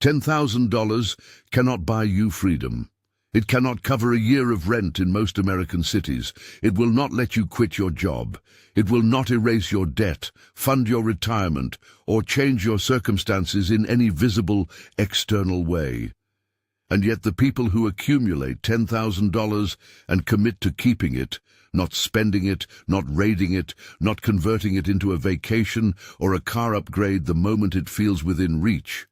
$10,000 cannot buy you freedom. It cannot cover a year of rent in most American cities. It will not let you quit your job. It will not erase your debt, fund your retirement, or change your circumstances in any visible, external way. And yet the people who accumulate $10,000 and commit to keeping it, not spending it, not raiding it, not converting it into a vacation or a car upgrade the moment it feels within reach,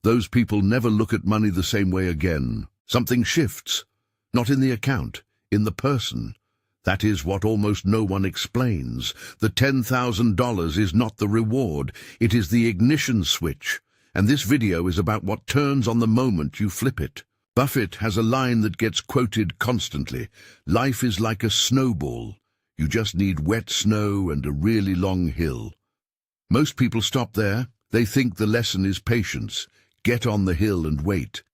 those people never look at money the same way again. Something shifts, not in the account, in the person. That is what almost no one explains. The $10,000 is not the reward, it is the ignition switch. And this video is about what turns on the moment you flip it. Buffett has a line that gets quoted constantly. Life is like a snowball. You just need wet snow and a really long hill. Most people stop there. They think the lesson is patience. Get on the hill and wait.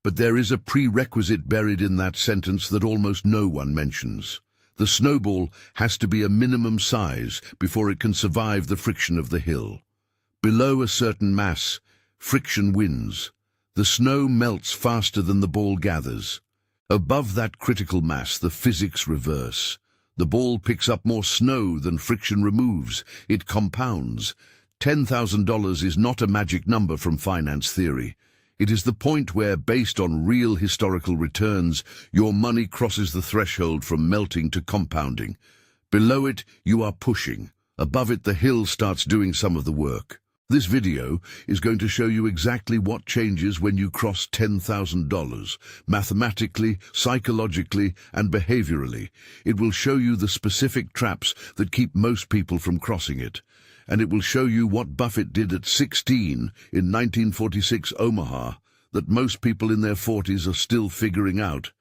But there is a prerequisite buried in that sentence that almost no one mentions. The snowball has to be a minimum size before it can survive the friction of the hill. Below a certain mass, friction wins. The snow melts faster than the ball gathers. Above that critical mass, the physics reverse. The ball picks up more snow than friction removes. It compounds. $10,000 is not a magic number from finance theory. It is the point where, based on real historical returns, your money crosses the threshold from melting to compounding. Below it, you are pushing. Above it, the hill starts doing some of the work. This video is going to show you exactly what changes when you cross $10,000, mathematically, psychologically, and behaviorally. It will show you the specific traps that keep most people from crossing it. And it will show you what Buffett did at 16 in 1946 Omaha that most people in their 40s are still figuring out.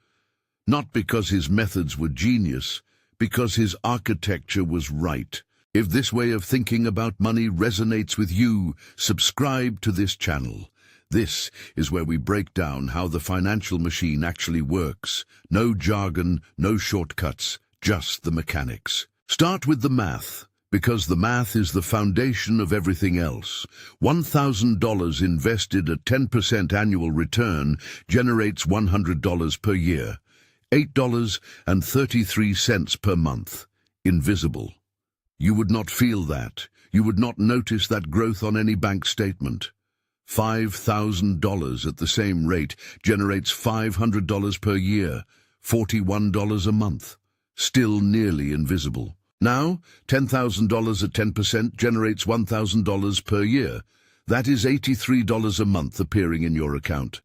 Not because his methods were genius, because his architecture was right. If this way of thinking about money resonates with you, subscribe to this channel. This is where we break down how the financial machine actually works. No jargon, no shortcuts, just the mechanics. Start with the math, because the math is the foundation of everything else. $1,000 invested at 10% annual return generates $100 per year, $8.33 per month. Invisible. You would not feel that. You would not notice that growth on any bank statement. $5,000 at the same rate generates $500 per year, $41 a month. Still nearly invisible. Now, $10,000 at 10% generates $1,000 per year. That is $83 a month appearing in your account.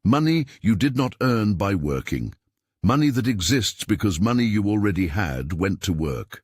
Money you did not earn by working. Money that exists because money you already had went to work.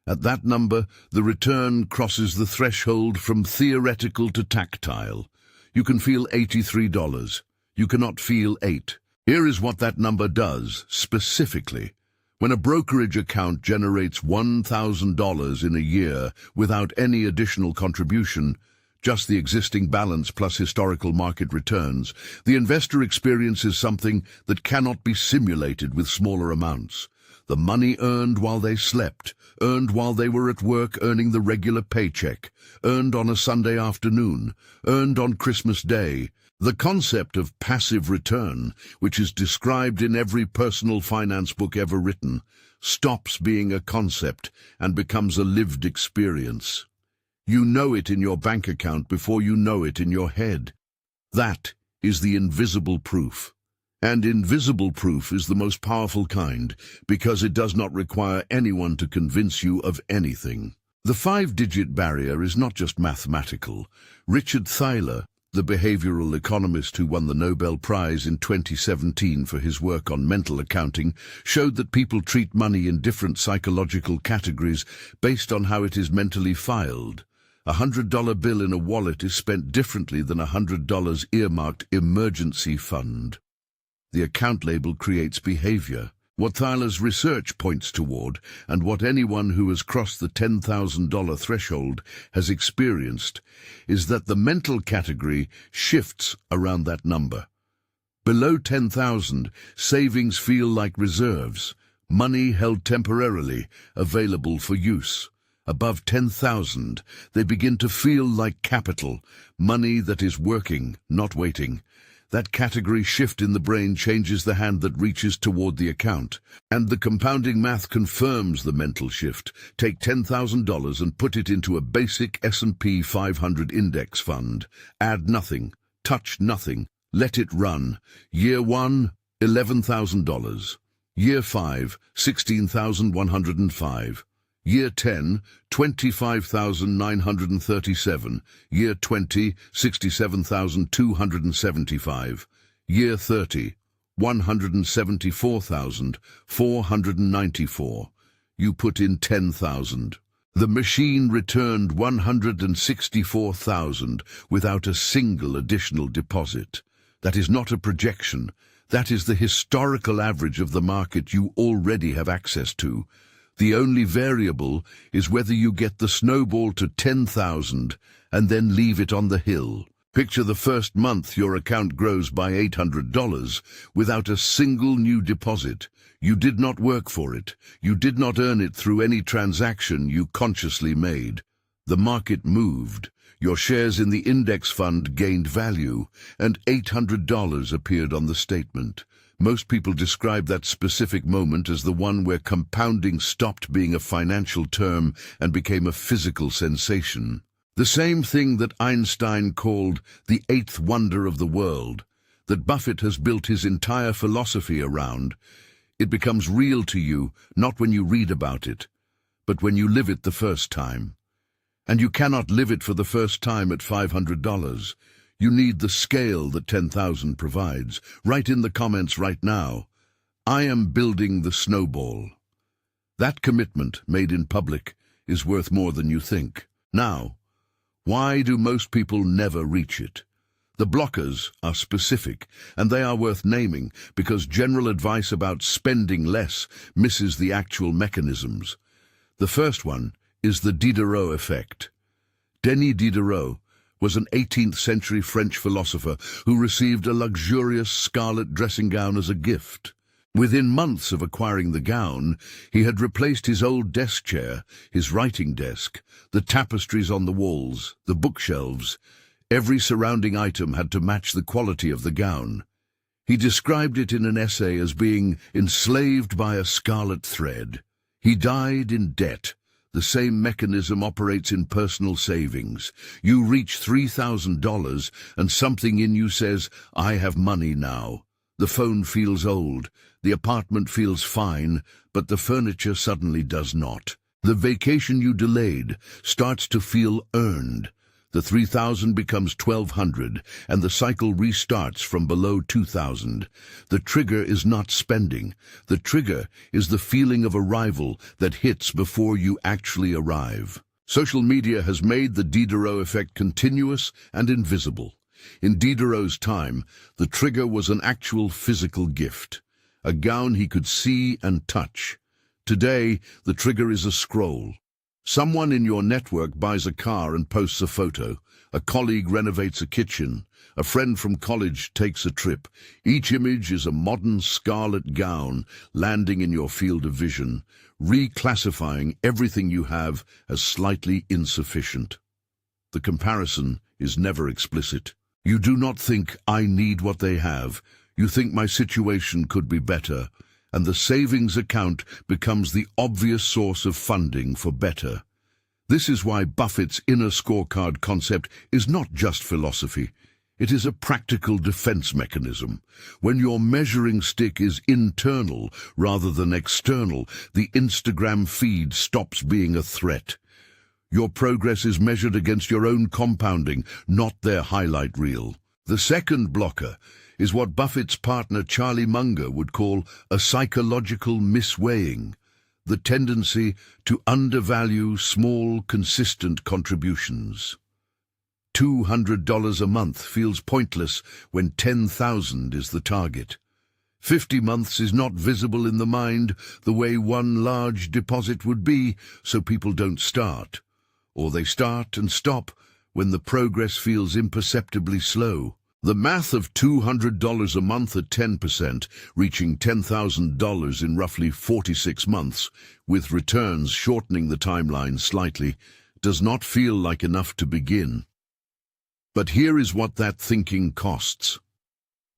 At that number, the return crosses the threshold from theoretical to tactile. You can feel $83. You cannot feel 8. Here is what that number does, specifically. When a brokerage account generates $1,000 in a year without any additional contribution, just the existing balance plus historical market returns, the investor experiences something that cannot be simulated with smaller amounts. The money earned while they slept, earned while they were at work earning the regular paycheck, earned on a Sunday afternoon, earned on Christmas Day. The concept of passive return, which is described in every personal finance book ever written, stops being a concept and becomes a lived experience. You know it in your bank account before you know it in your head. That is the invisible proof. And invisible proof is the most powerful kind because it does not require anyone to convince you of anything. The 5-digit barrier is not just mathematical. Richard Thaler, the behavioral economist who won the Nobel Prize in 2017 for his work on mental accounting, showed that people treat money in different psychological categories based on how it is mentally filed. A $100 bill in a wallet is spent differently than a $100 earmarked emergency fund. The account label creates behavior. What Thaler's research points toward, and what anyone who has crossed the $10,000 threshold has experienced, is that the mental category shifts around that number. Below $10,000, savings feel like reserves, money held temporarily, available for use. Above 10,000, they begin to feel like capital, money that is working, not waiting. That category shift in the brain changes the hand that reaches toward the account. And the compounding math confirms the mental shift. Take $10,000 and put it into a basic S&P 500 index fund. Add nothing, touch nothing, let it run. Year 1, $11,000. Year 5, $16,105. Year 10, $25,937. Year 20, $67,275. Year 30, $174,494. You put in 10,000. The machine returned 164,000 without a single additional deposit. That is not a projection. That is the historical average of the market you already have access to. The only variable is whether you get the snowball to 10,000 and then leave it on the hill. Picture the first month your account grows by $800 without a single new deposit. You did not work for it. You did not earn it through any transaction you consciously made. The market moved. Your shares in the index fund gained value, and $800 appeared on the statement. Most people describe that specific moment as the one where compounding stopped being a financial term and became a physical sensation. The same thing that Einstein called the eighth wonder of the world, that Buffett has built his entire philosophy around. It becomes real to you, not when you read about it, but when you live it the first time. And you cannot live it for the first time at $500. You need the scale that 10,000 provides. Write in the comments right now, I am building the snowball. That commitment, made in public, is worth more than you think. Now, why do most people never reach it? The blockers are specific, and they are worth naming because general advice about spending less misses the actual mechanisms. The first one is the Diderot effect. Denis Diderot was an 18th century French philosopher who received a luxurious scarlet dressing gown as a gift. Within months of acquiring the gown, he had replaced his old desk chair, his writing desk, the tapestries on the walls, the bookshelves. Every surrounding item had to match the quality of the gown. He described it in an essay as being enslaved by a scarlet thread. He died in debt. The same mechanism operates in personal savings. You reach $3,000 and something in you says, I have money now. The phone feels old, the apartment feels fine, but the furniture suddenly does not. The vacation you delayed starts to feel earned. The 3,000 becomes 1,200, and the cycle restarts from below 2,000. The trigger is not spending. The trigger is the feeling of arrival that hits before you actually arrive. Social media has made the Diderot effect continuous and invisible. In Diderot's time, the trigger was an actual physical gift, a gown he could see and touch. Today, the trigger is a scroll. Someone in your network buys a car and posts a photo. A colleague renovates a kitchen. A friend from college takes a trip. Each image is a modern scarlet gown landing in your field of vision, reclassifying everything you have as slightly insufficient. The comparison is never explicit. You do not think, I need what they have. You think my situation could be better. And the savings account becomes the obvious source of funding for better. This is why Buffett's inner scorecard concept is not just philosophy. It is a practical defense mechanism. When your measuring stick is internal rather than external, the Instagram feed stops being a threat. Your progress is measured against your own compounding, not their highlight reel. The second blocker is what Buffett's partner Charlie Munger would call a psychological misweighing, the tendency to undervalue small, consistent contributions. $200 a month feels pointless when 10,000 is the target. 50 months is not visible in the mind the way one large deposit would be, so people don't start. Or they start and stop when the progress feels imperceptibly slow. The math of $200 a month at 10%, reaching $10,000 in roughly 46 months, with returns shortening the timeline slightly, does not feel like enough to begin. But here is what that thinking costs.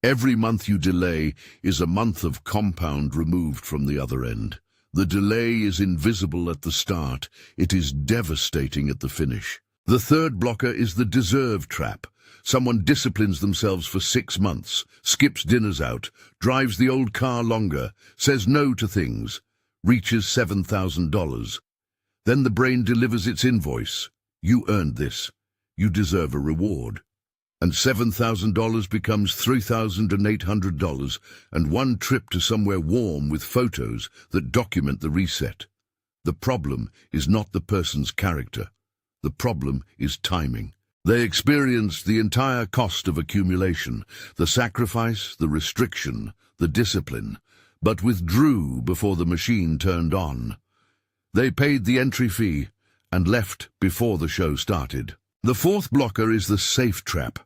Every month you delay is a month of compound removed from the other end. The delay is invisible at the start. It is devastating at the finish. The third blocker is the deserve trap. Someone disciplines themselves for 6 months, skips dinners out, drives the old car longer, says no to things, reaches $7,000. Then the brain delivers its invoice. You earned this. You deserve a reward. And $7,000 becomes $3,800 and one trip to somewhere warm with photos that document the reset. The problem is not the person's character. The problem is timing. They experienced the entire cost of accumulation, the sacrifice, the restriction, the discipline, but withdrew before the machine turned on. They paid the entry fee and left before the show started. The fourth blocker is the safe trap.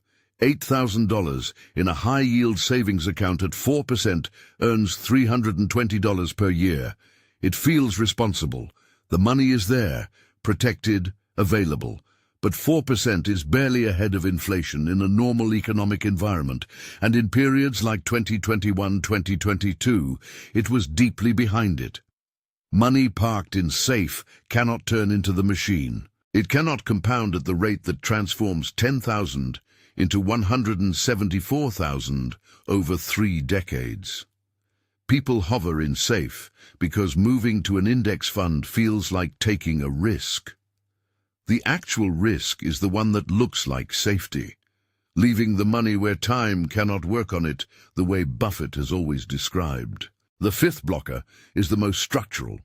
$8,000 in a high-yield savings account at 4% earns $320 per year. It feels responsible. The money is there, protected, available. But 4% is barely ahead of inflation in a normal economic environment, and in periods like 2021-2022, it was deeply behind it. Money parked in safe cannot turn into the machine. It cannot compound at the rate that transforms 10,000 into 174,000 over 3 decades. People hover in safe because moving to an index fund feels like taking a risk. The actual risk is the one that looks like safety, leaving the money where time cannot work on it the way Buffett has always described. The fifth blocker is the most structural.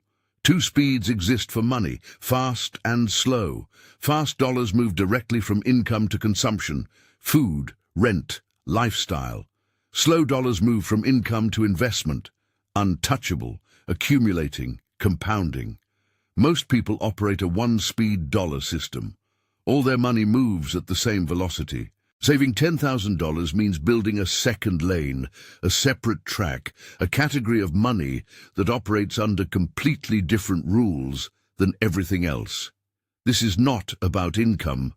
2 speeds exist for money, fast and slow. Fast dollars move directly from income to consumption, food, rent, lifestyle. Slow dollars move from income to investment, untouchable, accumulating, compounding. Most people operate a 1-speed dollar system. All their money moves at the same velocity. Saving $10,000 means building a second lane, a separate track, a category of money that operates under completely different rules than everything else. This is not about income.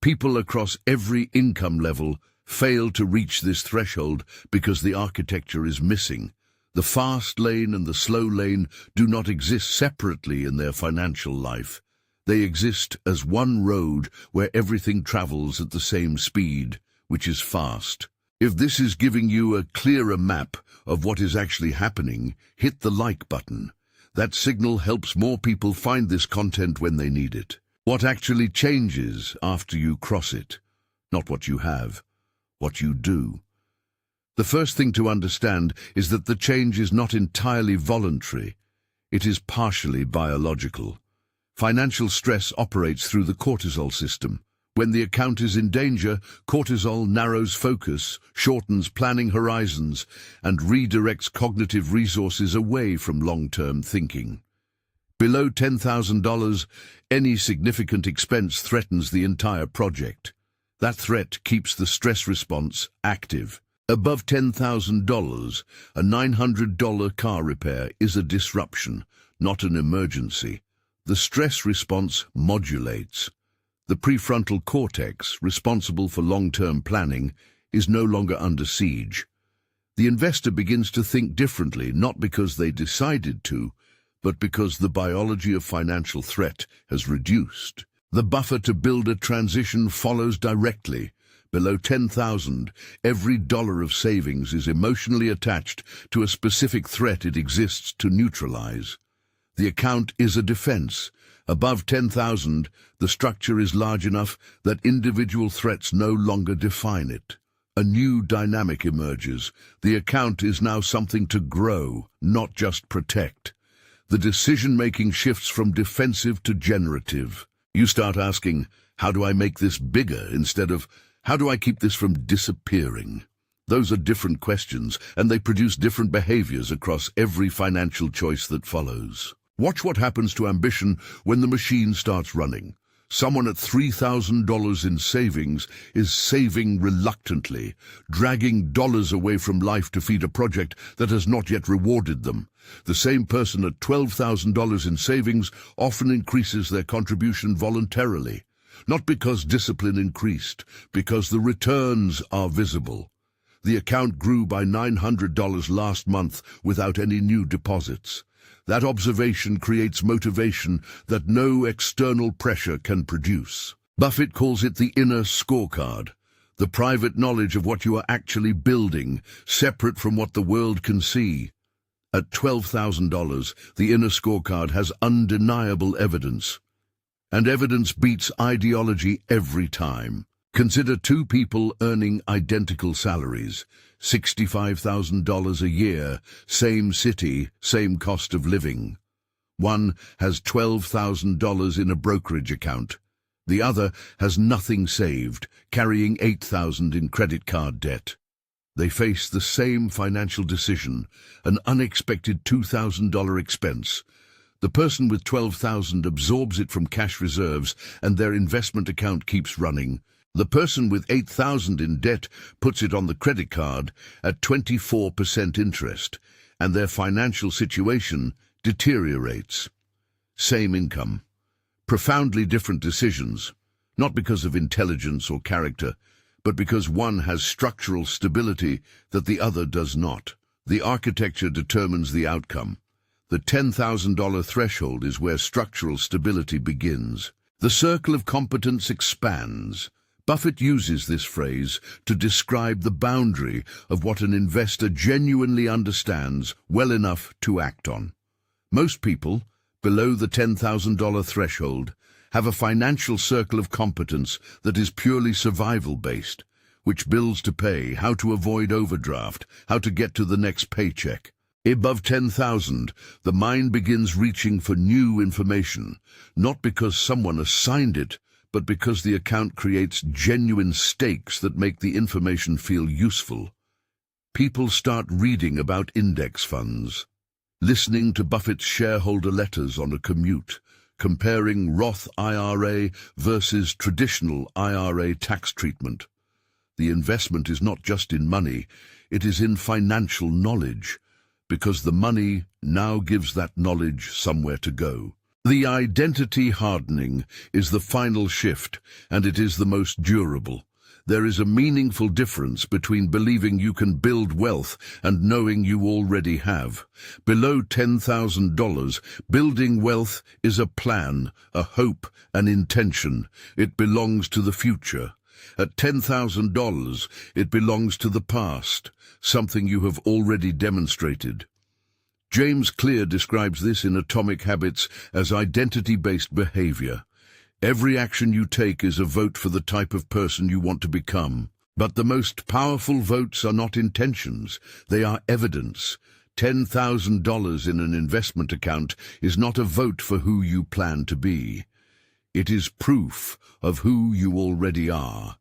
People across every income level fail to reach this threshold because the architecture is missing. The fast lane and the slow lane do not exist separately in their financial life. They exist as one road where everything travels at the same speed, which is fast. If this is giving you a clearer map of what is actually happening, hit the like button. That signal helps more people find this content when they need it. What actually changes after you cross it? Not what you have, what you do. The first thing to understand is that the change is not entirely voluntary. It is partially biological. Financial stress operates through the cortisol system. When the account is in danger, cortisol narrows focus, shortens planning horizons, and redirects cognitive resources away from long-term thinking. Below $10,000, any significant expense threatens the entire project. That threat keeps the stress response active. Above $10,000, a $900 car repair is a disruption, not an emergency. The stress response modulates. The prefrontal cortex, responsible for long-term planning, is no longer under siege. The investor begins to think differently, not because they decided to, but because the biology of financial threat has reduced. The buffer to build a transition follows directly. Below $10,000, every dollar of savings is emotionally attached to a specific threat it exists to neutralize. The account is a defense. Above $10,000, the structure is large enough that individual threats no longer define it. A new dynamic emerges. The account is now something to grow, not just protect. The decision-making shifts from defensive to generative. You start asking, how do I make this bigger, instead of, how do I keep this from disappearing? Those are different questions, and they produce different behaviors across every financial choice that follows. Watch what happens to ambition when the machine starts running. Someone at $3,000 in savings is saving reluctantly, dragging dollars away from life to feed a project that has not yet rewarded them. The same person at $12,000 in savings often increases their contribution voluntarily, not because discipline increased, because the returns are visible. The account grew by $900 last month without any new deposits. That observation creates motivation that no external pressure can produce. Buffett calls it the inner scorecard, the private knowledge of what you are actually building, separate from what the world can see. At $12,000, the inner scorecard has undeniable evidence. And evidence beats ideology every time. Consider two people earning identical salaries, $65,000 a year, same city, same cost of living. One has $12,000 in a brokerage account. The other has nothing saved, carrying $8,000 in credit card debt. They face the same financial decision, an unexpected $2,000 expense. The person with $12,000 absorbs it from cash reserves and their investment account keeps running. The person with $8,000 in debt puts it on the credit card at 24% interest, and their financial situation deteriorates. Same income. Profoundly different decisions, not because of intelligence or character, but because one has structural stability that the other does not. The architecture determines the outcome. The $10,000 threshold is where structural stability begins. The circle of competence expands. Buffett uses this phrase to describe the boundary of what an investor genuinely understands well enough to act on. Most people, below the $10,000 threshold, have a financial circle of competence that is purely survival-based, which bills to pay, how to avoid overdraft, how to get to the next paycheck. Above 10,000, the mind begins reaching for new information, not because someone assigned it, but because the account creates genuine stakes that make the information feel useful. People start reading about index funds, listening to Buffett's shareholder letters on a commute, comparing Roth IRA versus traditional IRA tax treatment. The investment is not just in money, it is in financial knowledge, because the money now gives that knowledge somewhere to go. The identity hardening is the final shift, and it is the most durable. There is a meaningful difference between believing you can build wealth and knowing you already have. Below $10,000, building wealth is a plan, a hope, an intention. It belongs to the future. At $10,000, it belongs to the past, something you have already demonstrated. James Clear describes this in Atomic Habits as identity-based behavior. Every action you take is a vote for the type of person you want to become. But the most powerful votes are not intentions, they are evidence. $10,000 in an investment account is not a vote for who you plan to be. It is proof of who you already are.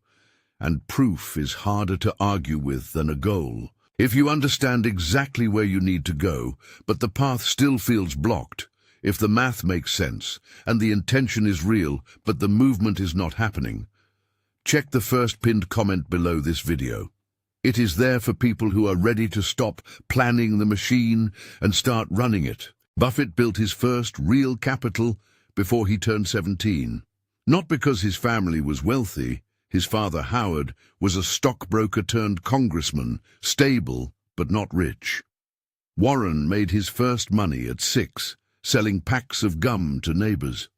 And proof is harder to argue with than a goal. If you understand exactly where you need to go, but the path still feels blocked, if the math makes sense, and the intention is real, but the movement is not happening, check the first pinned comment below this video. It is there for people who are ready to stop planning the machine and start running it. Buffett built his first real capital before he turned 17. Not because his family was wealthy. His father, Howard, was a stockbroker turned congressman, stable but not rich. Warren made his first money at 6, selling packs of gum to neighbors.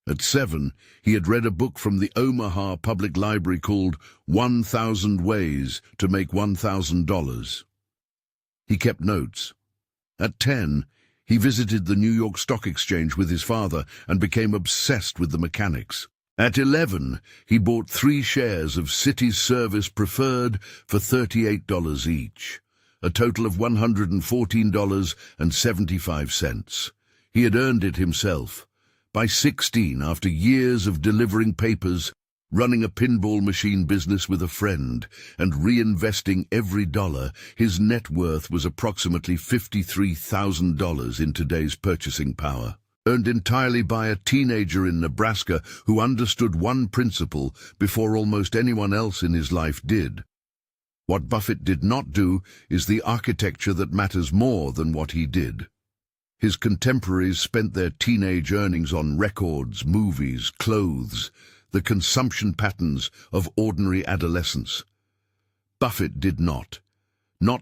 At 7, he had read a book from the Omaha Public Library called 1,000 Ways to Make $1,000. He kept notes. At 10, he visited the New York Stock Exchange with his father and became obsessed with the mechanics. At 11, he bought 3 shares of Citi Service Preferred for $38 each, a total of $114.75. He had earned it himself. By 16, after years of delivering papers, running a pinball machine business with a friend, and reinvesting every dollar, his net worth was approximately $53,000 in today's purchasing power. earned entirely by a teenager in Nebraska who understood one principle before almost anyone else in his life did. What Buffett did not do is the architecture that matters more than what he did. His contemporaries spent their teenage earnings on records, movies, clothes, the consumption patterns of ordinary adolescence. Buffett did not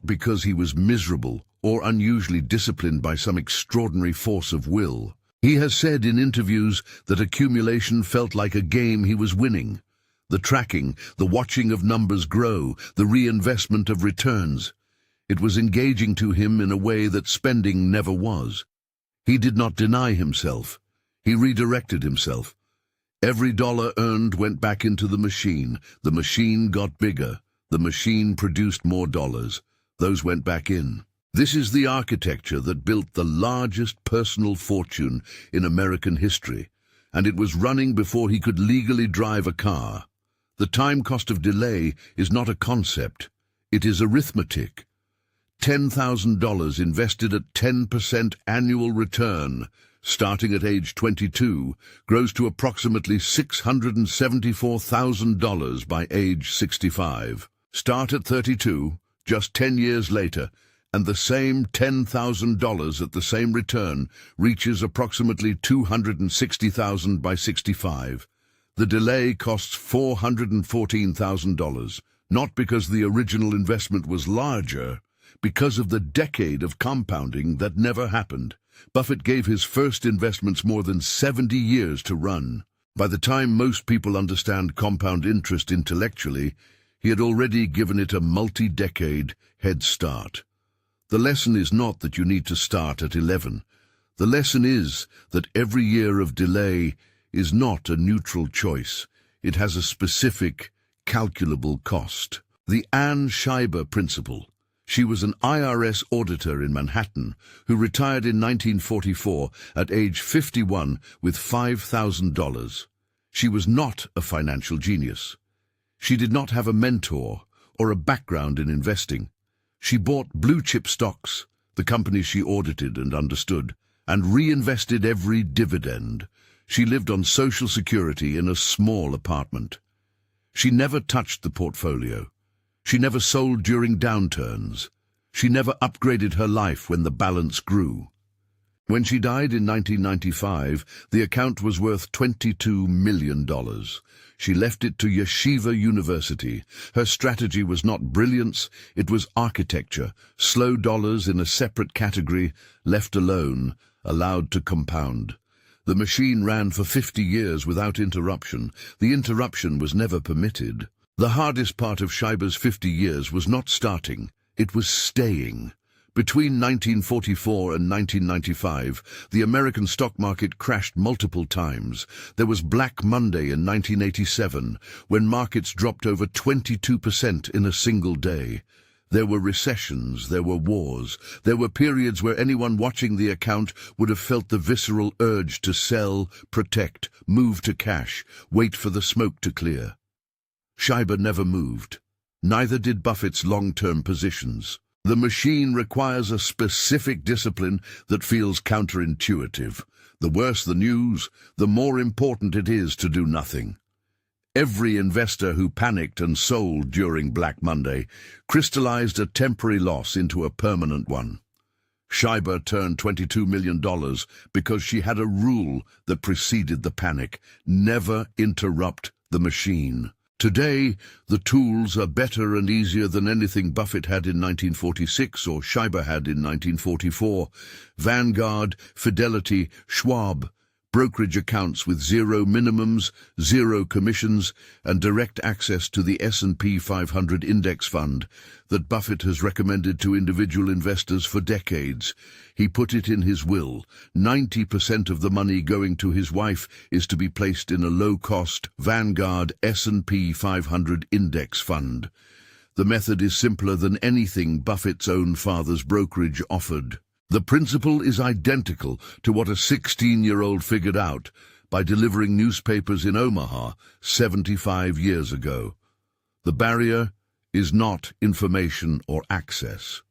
because he was miserable or unusually disciplined by some extraordinary force of will. He has said in interviews that accumulation felt like a game he was winning. The tracking, the watching of numbers grow, the reinvestment of returns. It was engaging to him in a way that spending never was. He did not deny himself. He redirected himself. Every dollar earned went back into the machine. The machine got bigger. The machine produced more dollars. Those went back in. This is the architecture that built the largest personal fortune in American history, and it was running before he could legally drive a car. The time cost of delay is not a concept. It is arithmetic. $10,000 invested at 10% annual return, starting at age 22, grows to approximately $674,000 by age 65. Start at 32, just 10 years later, and the same $10,000 at the same return reaches approximately $260,000 by 65. The delay costs $414,000, not because the original investment was larger, because of the decade of compounding that never happened. Buffett gave his first investments more than 70 years to run. By the time most people understand compound interest intellectually, he had already given it a multi-decade head start. The lesson is not that you need to start at 11. The lesson is that every year of delay is not a neutral choice. It has a specific, calculable cost. The Ann Scheiber principle. She was an IRS auditor in Manhattan who retired in 1944 at age 51 with $5,000. She was not a financial genius. She did not have a mentor or a background in investing. She bought blue-chip stocks, the companies she audited and understood, and reinvested every dividend. She lived on Social Security in a small apartment. She never touched the portfolio. She never sold during downturns. She never upgraded her life when the balance grew. When she died in 1995, the account was worth $22 million. She left it to Yeshiva University. Her strategy was not brilliance, it was architecture, slow dollars in a separate category, left alone, allowed to compound. The machine ran for 50 years without interruption. The interruption was never permitted. The hardest part of Scheiber's 50 years was not starting, it was staying. Between 1944 and 1995, the American stock market crashed multiple times. There was Black Monday in 1987, when markets dropped over 22% in a single day. There were recessions, there were wars, there were periods where anyone watching the account would have felt the visceral urge to sell, protect, move to cash, wait for the smoke to clear. Scheiber never moved. Neither did Buffett's long-term positions. The machine requires a specific discipline that feels counterintuitive. The worse the news, the more important it is to do nothing. Every investor who panicked and sold during Black Monday crystallized a temporary loss into a permanent one. Scheiber turned $22 million because she had a rule that preceded the panic: never interrupt the machine. Today, the tools are better and easier than anything Buffett had in 1946 or Scheiber had in 1944. Vanguard, Fidelity, Schwab, brokerage accounts with zero minimums, zero commissions, and direct access to the S&P 500 index fund that Buffett has recommended to individual investors for decades. He put it in his will. 90% of the money going to his wife is to be placed in a low-cost Vanguard S&P 500 index fund. The method is simpler than anything Buffett's own father's brokerage offered. The principle is identical to what a 16-year-old figured out by delivering newspapers in Omaha 75 years ago. The barrier is not information or access.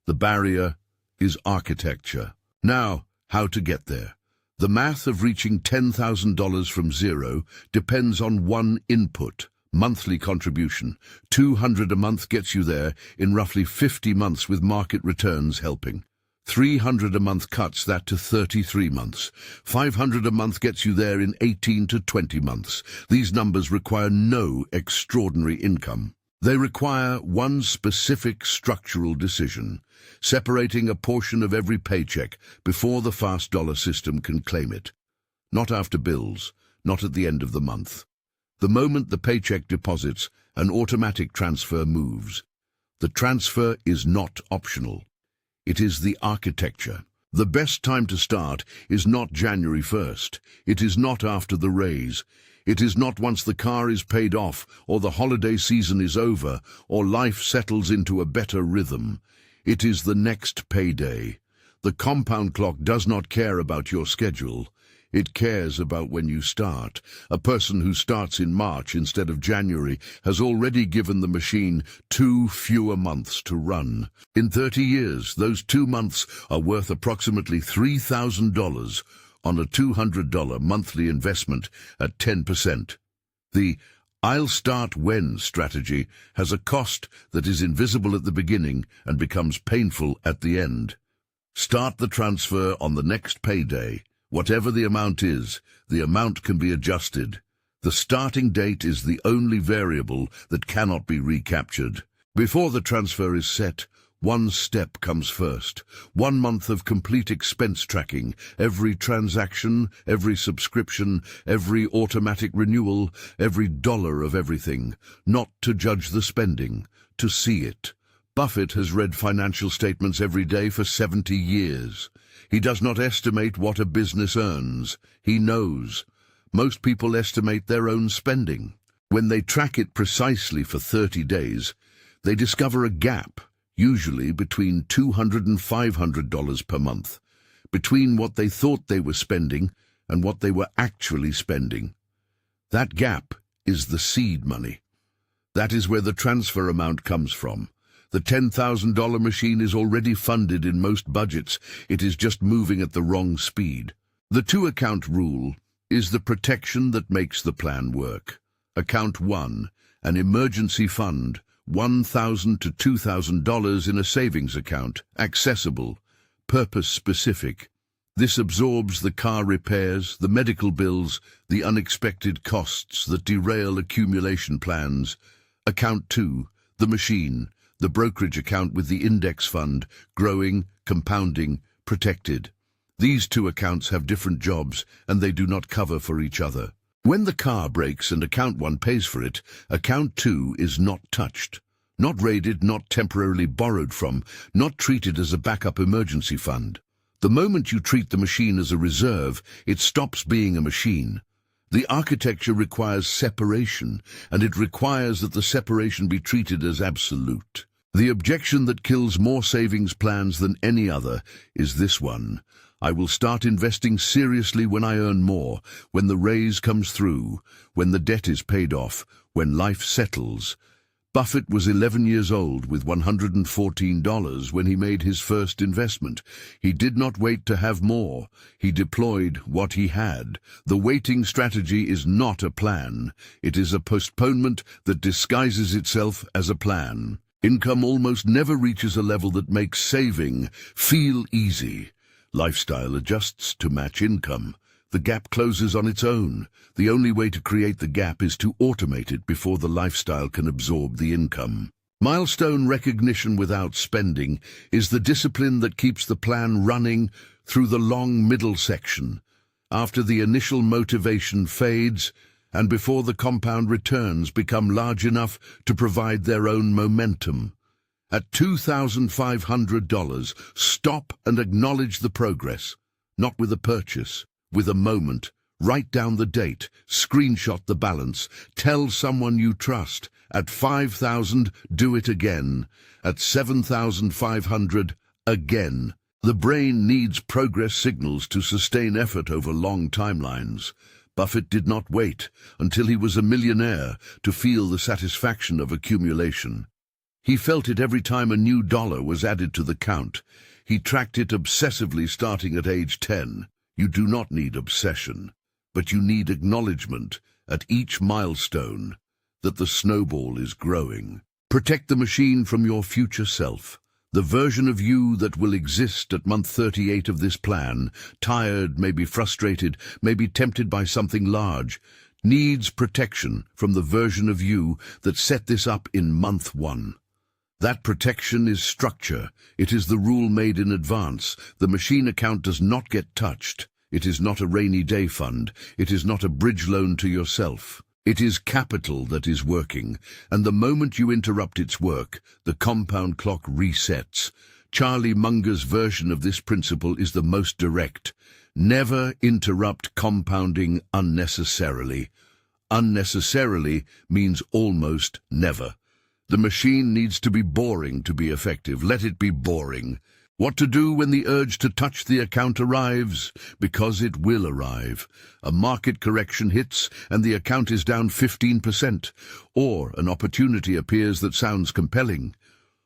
The barrier is architecture. Now, how to get there? The math of reaching $10,000 from zero depends on one input, monthly contribution. $200 a month gets you there in roughly 50 months with market returns helping. $300 a month cuts that to 33 months. $500 a month gets you there in 18 to 20 months. These numbers require no extraordinary income. They require one specific structural decision, separating a portion of every paycheck before the fast dollar system can claim it. Not after bills, not at the end of the month. The moment the paycheck deposits, an automatic transfer moves. The transfer is not optional. It is the architecture. The best time to start is not January 1st. It is not after the raise. It is not once the car is paid off, or the holiday season is over, or life settles into a better rhythm. It is the next payday. The compound clock does not care about your schedule. It cares about when you start. A person who starts in March instead of January has already given the machine 2 fewer months to run. In 30 years, those 2 months are worth approximately $3,000 on a $200 monthly investment at 10%. The "I'll start when" strategy has a cost that is invisible at the beginning and becomes painful at the end. Start the transfer on the next payday. Whatever the amount is, the amount can be adjusted. The starting date is the only variable that cannot be recaptured. Before the transfer is set, one step comes first. 1 month of complete expense tracking, every transaction, every subscription, every automatic renewal, every dollar of everything. Not to judge the spending, to see it. Buffett has read financial statements every day for 70 years. He does not estimate what a business earns. He knows. Most people estimate their own spending. When they track it precisely for 30 days, they discover a gap, usually between $200 and $500 per month, between what they thought they were spending and what they were actually spending. That gap is the seed money. That is where the transfer amount comes from. The $10,000 machine is already funded in most budgets. It is just moving at the wrong speed. The 2-account rule is the protection that makes the plan work. Account 1, an emergency fund, $1,000 to $2,000 in a savings account, accessible, purpose-specific. This absorbs the car repairs, the medical bills, the unexpected costs that derail accumulation plans. Account 2, the machine, the brokerage account with the index fund, growing, compounding, protected. These 2 accounts have different jobs, and they do not cover for each other. When the car breaks and account 1 pays for it, account 2 is not touched, not raided, not temporarily borrowed from, not treated as a backup emergency fund. The moment you treat the machine as a reserve, it stops being a machine. The architecture requires separation, and it requires that the separation be treated as absolute. The objection that kills more savings plans than any other is this one: I will start investing seriously when I earn more, when the raise comes through, when the debt is paid off, when life settles. Buffett was 11 years old with $114 when he made his first investment. He did not wait to have more. He deployed what he had. The waiting strategy is not a plan. It is a postponement that disguises itself as a plan. Income almost never reaches a level that makes saving feel easy. Lifestyle adjusts to match income. The gap closes on its own. The only way to create the gap is to automate it before the lifestyle can absorb the income. Milestone recognition without spending is the discipline that keeps the plan running through the long middle section, after the initial motivation fades and before the compound returns become large enough to provide their own momentum. At $2,500, stop and acknowledge the progress, not with a purchase, with a moment. Write down the date, screenshot the balance, tell someone you trust. At $5,000, do it again. At $7,500, again. The brain needs progress signals to sustain effort over long timelines. Buffett did not wait until he was a millionaire to feel the satisfaction of accumulation. He felt it every time a new dollar was added to the count. He tracked it obsessively starting at age 10. You do not need obsession, but you need acknowledgement at each milestone that the snowball is growing. Protect the machine from your future self. The version of you that will exist at month 38 of this plan, tired, maybe frustrated, maybe tempted by something large, needs protection from the version of you that set this up in month 1. That protection is structure. It is the rule made in advance. The machine account does not get touched. It is not a rainy day fund. It is not a bridge loan to yourself. It is capital that is working, and the moment you interrupt its work, the compound clock resets. Charlie Munger's version of this principle is the most direct. Never interrupt compounding unnecessarily. Unnecessarily means almost never. The machine needs to be boring to be effective. Let it be boring. What to do when the urge to touch the account arrives? Because it will arrive. A market correction hits and the account is down 15%. Or an opportunity appears that sounds compelling.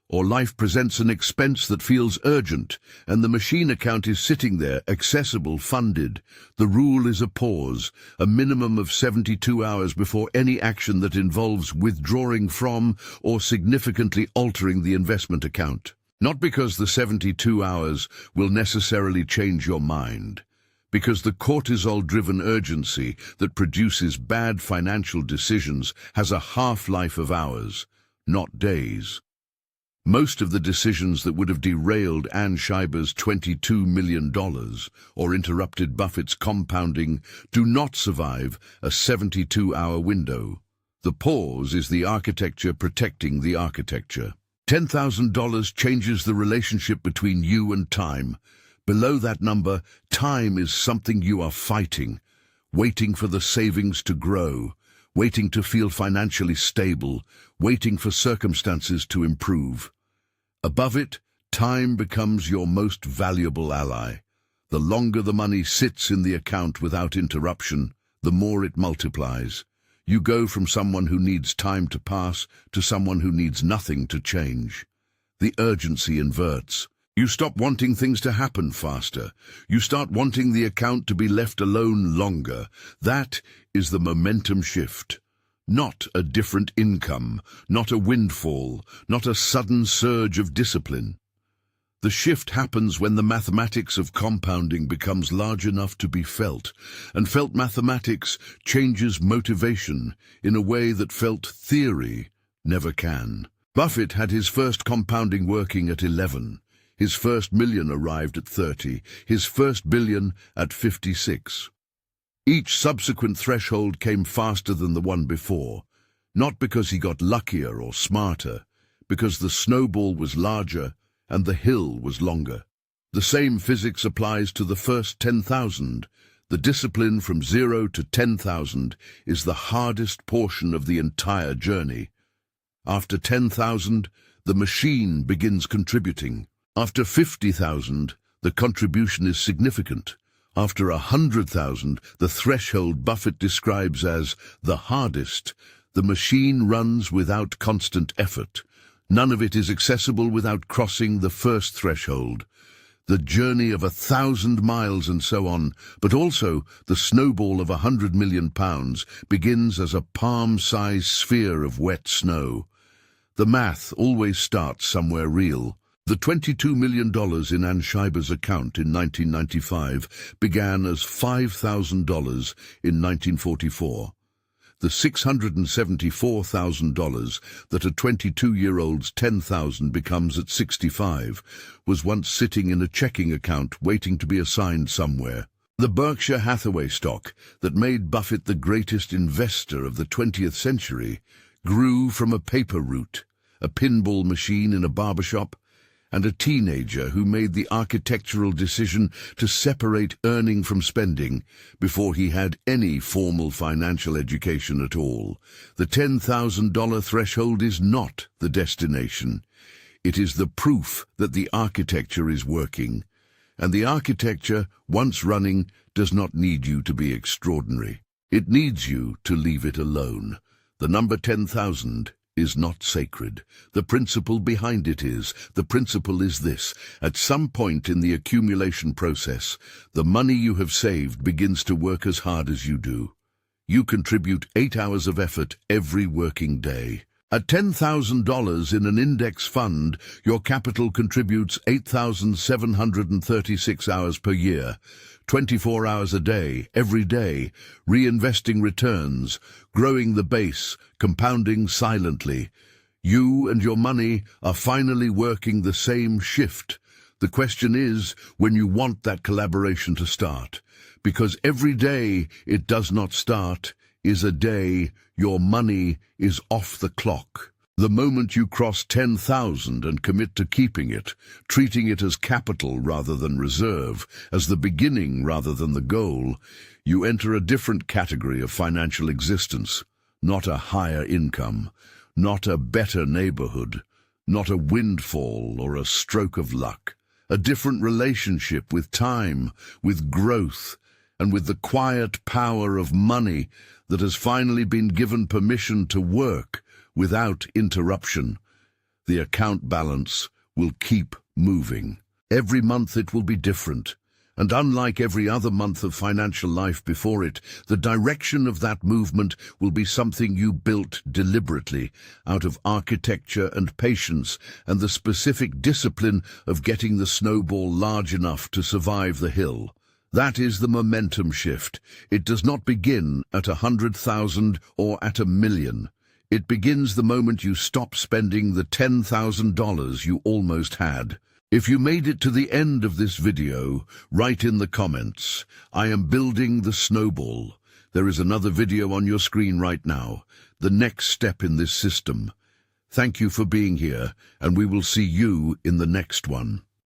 Or life presents an expense that feels urgent and the machine account is sitting there, accessible, funded. The rule is a pause, a minimum of 72 hours before any action that involves withdrawing from or significantly altering the investment account. Not because the 72 hours will necessarily change your mind, because the cortisol-driven urgency that produces bad financial decisions has a half-life of hours, not days. Most of the decisions that would have derailed Ann Scheiber's $22 million or interrupted Buffett's compounding do not survive a 72-hour window. The pause is the architecture protecting the architecture. $10,000 changes the relationship between you and time. Below that number, time is something you are fighting, waiting for the savings to grow, waiting to feel financially stable, waiting for circumstances to improve. Above it, time becomes your most valuable ally. The longer the money sits in the account without interruption, the more it multiplies. You go from someone who needs time to pass to someone who needs nothing to change. The urgency inverts. You stop wanting things to happen faster. You start wanting the account to be left alone longer. That is the momentum shift. Not a different income, not a windfall, not a sudden surge of discipline. The shift happens when the mathematics of compounding becomes large enough to be felt, and felt mathematics changes motivation in a way that felt theory never can. Buffett had his first compounding working at 11. His first million arrived at 30, his first billion at 56. Each subsequent threshold came faster than the one before, not because he got luckier or smarter, because the snowball was larger and the hill was longer. The same physics applies to the first 10,000. The discipline from 0 to 10,000 is the hardest portion of the entire journey. After 10,000, the machine begins contributing. After 50,000, the contribution is significant. After 100,000, the threshold Buffett describes as the hardest, the machine runs without constant effort. None of it is accessible without crossing the first threshold. The journey of 1,000 miles and so on, but also the snowball of 100 million pounds begins as a palm-sized sphere of wet snow. The math always starts somewhere real. The $22 million in Ann Scheiber's account in 1995 began as $5,000 in 1944. The $674,000 that a 22-year-old's $10,000 becomes at 65 was once sitting in a checking account waiting to be assigned somewhere. The Berkshire Hathaway stock that made Buffett the greatest investor of the 20th century grew from a paper route, a pinball machine in a barbershop, and a teenager who made the architectural decision to separate earning from spending before he had any formal financial education at all. The $10,000 threshold is not the destination. It is the proof that the architecture is working. And the architecture, once running, does not need you to be extraordinary. It needs you to leave it alone. The number 10,000 is is not sacred. The principle behind it is. The principle is this. At some point in the accumulation process, the money you have saved begins to work as hard as you do. You contribute 8 hours of effort every working day. At $10,000 in an index fund, your capital contributes 8,736 hours per year, 24 hours a day, every day, reinvesting returns, growing the base, compounding silently. You and your money are finally working the same shift. The question is when you want that collaboration to start, because every day it does not start is a day your money is off the clock. The moment you cross 10,000 and commit to keeping it, treating it as capital rather than reserve, as the beginning rather than the goal, you enter a different category of financial existence, not a higher income, not a better neighborhood, not a windfall or a stroke of luck, a different relationship with time, with growth, and with the quiet power of money that has finally been given permission to work without interruption. The account balance will keep moving. Every month it will be different, and unlike every other month of financial life before it, the direction of that movement will be something you built deliberately, out of architecture and patience and the specific discipline of getting the snowball large enough to survive the hill. That is the momentum shift. It does not begin at 100,000 or at 1,000,000. It begins the moment you stop spending the $10,000 you almost had. If you made it to the end of this video, write in the comments, "I am building the snowball." There is another video on your screen right now, the next step in this system. Thank you for being here, and we will see you in the next one.